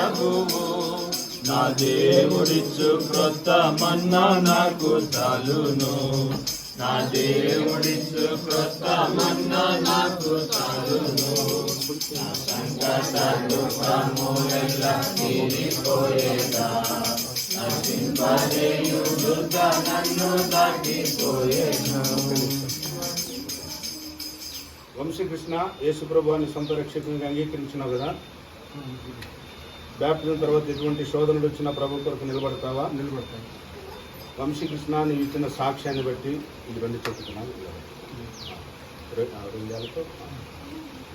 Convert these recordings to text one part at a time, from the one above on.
ప్రభువు. నా దేవుడిచ్చు క్రొత్త మన్నా నాకు చాలును. నా దేవుడిచ్చు క్రొత్త మన్నా నాకు చాలును. నా సంకట దుఃఖములెల్ల తీరిపోయేదా. నశింపజేయుడుగా నన్ను దాటిపోయేను. వంశీకృష్ణ యేసుప్రభు అని సొంత రక్షకునిగా అంగీకరించినావు కదా. బ్యాప్టిజం తర్వాత ఎటువంటి శోధనలు వచ్చినా ప్రభు కొరకు నిలబడతావా? నిలబడతాను. వంశీకృష్ణ నీవు ఇచ్చిన సాక్ష్యాన్ని బట్టి ఇది రెండు చెప్పుకున్నాను.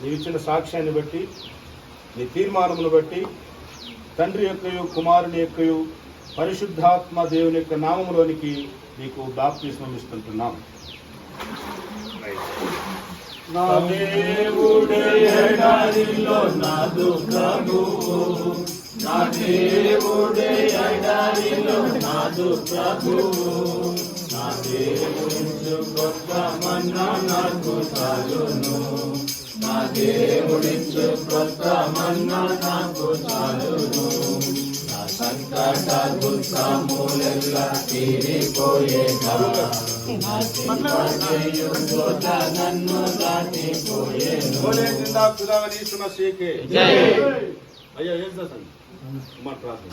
నీవు ఇచ్చిన సాక్ష్యాన్ని బట్టి, నీ తీర్మానమును బట్టి తండ్రి యొక్కయు కుమారుని యొక్కయు పరిశుద్ధాత్మ దేవుని యొక్క నామములోనికి నీకు బాప్తిస్మం ఇస్తుంటున్నాం. నా దేవుడే ఎడారిలో నాదు ప్రభువు. నా దేవుడే ఎడారిలో నాదు ప్రభువు. నా దేవుడిచ్చు కొత్త మన్నా నాకు చాలును. నా దేవుడిచ్చు కొత్త మన్నా నాకు చాలును. నా సంకట దుఃఖములెల్ల తీరిపోయేగా. నన్ను దాటిపోయేను. అయ్యా ఏం చేస్తాను మాట ప్రార్థన.